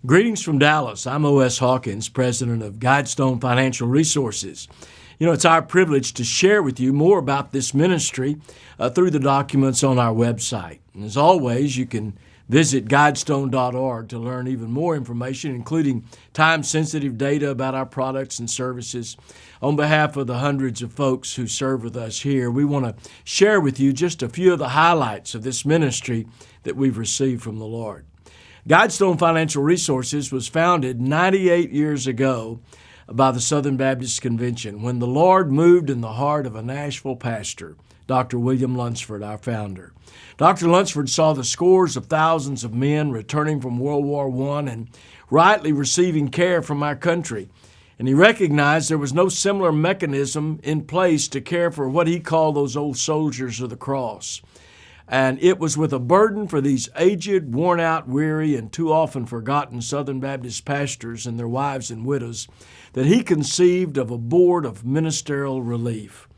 Greetings from Dallas. I'm O.S. Hawkins, president of GuideStone Financial Resources. It's our privilege to share with you more about this ministry through the documents on our website. And as always, you can visit GuideStone.org to learn even more information, including time-sensitive data about our products and services. On behalf of the hundreds of folks who serve with us here, we want to share with you just a few of the highlights of this ministry that we've received from the Lord. GuideStone Financial Resources was founded 98 years ago by the Southern Baptist Convention when the Lord moved in the heart of a Nashville pastor, Dr. William Lunsford, our founder. Dr. Lunsford saw the scores of thousands of men returning from World War I and rightly receiving care from our country. And he recognized there was no similar mechanism in place to care for what he called those old soldiers of the cross. And it was with a burden for these aged, worn-out, weary, and too often forgotten Southern Baptist pastors and their wives and widows that he conceived of a board of ministerial relief.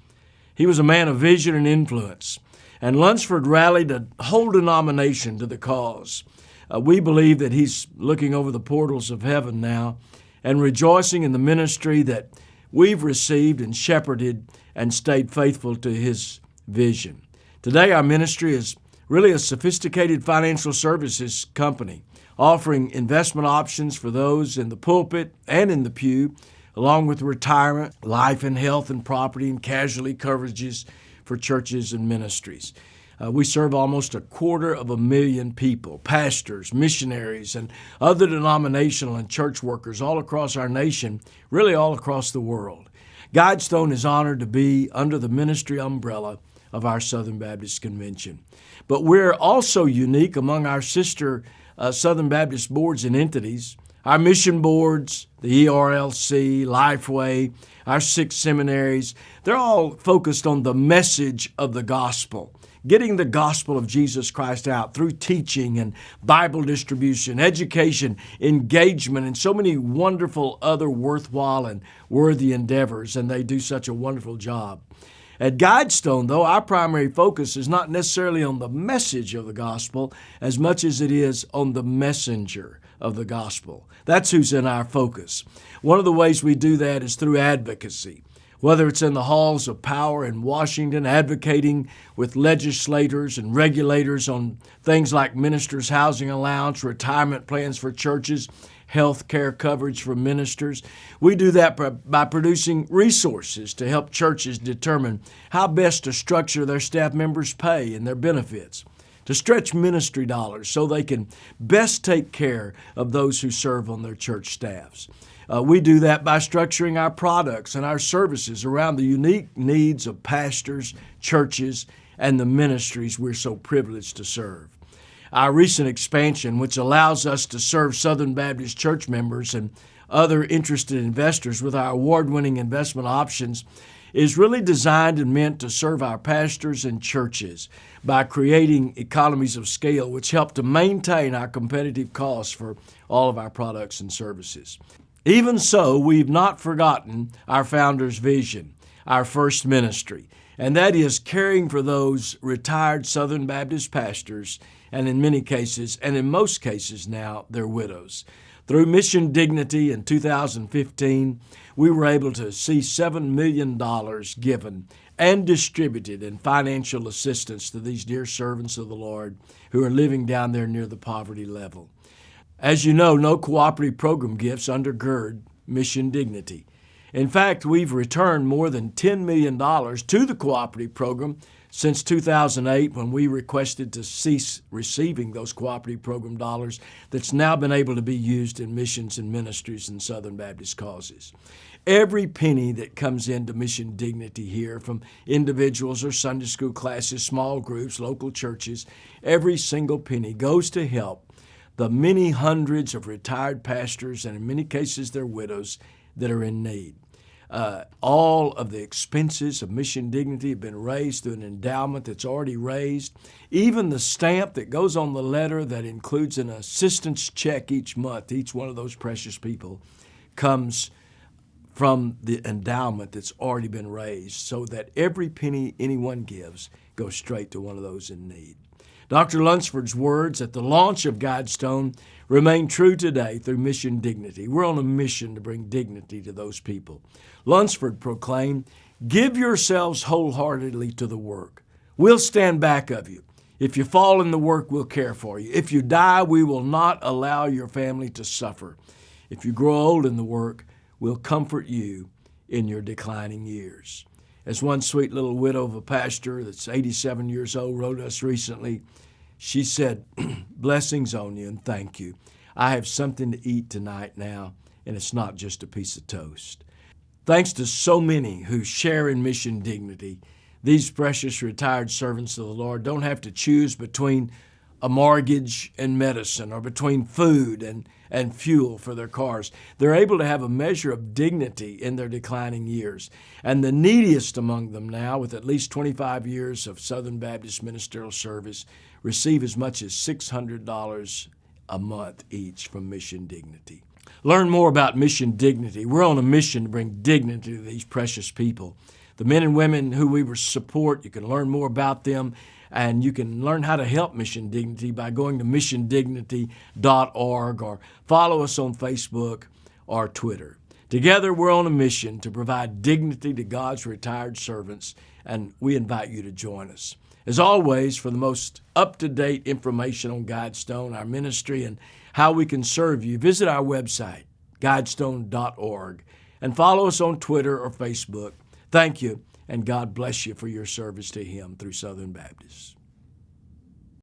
He was a man of vision and influence, and Lunsford rallied a whole denomination to the cause. We believe that he's looking over the portals of heaven now and rejoicing in the ministry that we've received and shepherded and stayed faithful to his vision. Today, our ministry is really a sophisticated financial services company, offering investment options for those in the pulpit and in the pew, along with retirement, life and health and property and casualty coverages for churches and ministries. We serve almost 250,000 people, pastors, missionaries, and other denominational and church workers all across our nation, really all across the world. GuideStone is honored to be under the ministry umbrella of our Southern Baptist Convention. But we're also unique among our sister Southern Baptist boards and entities. Our mission boards, the ERLC, Lifeway, our 6 seminaries, they're all focused on the message of the gospel, getting the gospel of Jesus Christ out through teaching and Bible distribution, education, engagement, and so many wonderful other worthwhile and worthy endeavors, and they do such a wonderful job. At GuideStone, though, our primary focus is not necessarily on the message of the gospel as much as it is on the messenger of the gospel. That's who's in our focus. One of the ways we do that is through advocacy, whether it's in the halls of power in Washington, advocating with legislators and regulators on things like ministers' housing allowance, retirement plans for churches, health care coverage for ministers. We do that by producing resources to help churches determine how best to structure their staff members' pay and their benefits, to stretch ministry dollars so they can best take care of those who serve on their church staffs. We do that by structuring our products and our services around the unique needs of pastors, churches, and the ministries we're so privileged to serve. Our recent expansion, which allows us to serve Southern Baptist church members and other interested investors with our award-winning investment options, is really designed and meant to serve our pastors and churches by creating economies of scale which help to maintain our competitive costs for all of our products and services. Even so, we've not forgotten our founder's vision, our first ministry, and that is caring for those retired Southern Baptist pastors and in many cases, and in most cases now, their widows. Through Mission Dignity in 2015, we were able to see $7 million given and distributed in financial assistance to these dear servants of the Lord who are living down there near the poverty level. As you know, no cooperative program gifts undergird Mission Dignity. In fact, we've returned more than $10 million to the cooperative program since 2008, when we requested to cease receiving those cooperative program dollars that's now been able to be used in missions and ministries and Southern Baptist causes. Every penny that comes into Mission Dignity here from individuals or Sunday school classes, small groups, local churches, every single penny goes to help the many hundreds of retired pastors and in many cases their widows that are in need. All of the expenses of Mission Dignity have been raised through an endowment that's already raised. Even the stamp that goes on the letter that includes an assistance check each month, each one of those precious people, comes from the endowment that's already been raised so that every penny anyone gives goes straight to one of those in need. Dr. Lunsford's words at the launch of GuideStone Remain true today through Mission Dignity. We're on a mission to bring dignity to those people. Lunsford proclaimed, "Give yourselves wholeheartedly to the work. We'll stand back of you. If you fall in the work, we'll care for you. If you die, we will not allow your family to suffer. If you grow old in the work, we'll comfort you in your declining years." As one sweet little widow of a pastor that's 87 years old wrote us recently, she said, "Blessings on you and thank you. I have something to eat tonight now, and it's not just a piece of toast." Thanks to so many who share in Mission Dignity, these precious retired servants of the Lord don't have to choose between a mortgage and medicine or between food and fuel for their cars. They're able to have a measure of dignity in their declining years. And the neediest among them now, with at least 25 years of Southern Baptist ministerial service, receive as much as $600 a month each from Mission Dignity. Learn more about Mission Dignity. We're on a mission to bring dignity to these precious people. The men and women who we support, you can learn more about them, and you can learn how to help Mission Dignity by going to missiondignity.org or follow us on Facebook or Twitter. Together, we're on a mission to provide dignity to God's retired servants, and we invite you to join us. As always, for the most up-to-date information on GuideStone, our ministry, and how we can serve you, visit our website, GuideStone.org, and follow us on Twitter or Facebook. Thank you, and God bless you for your service to Him through Southern Baptist.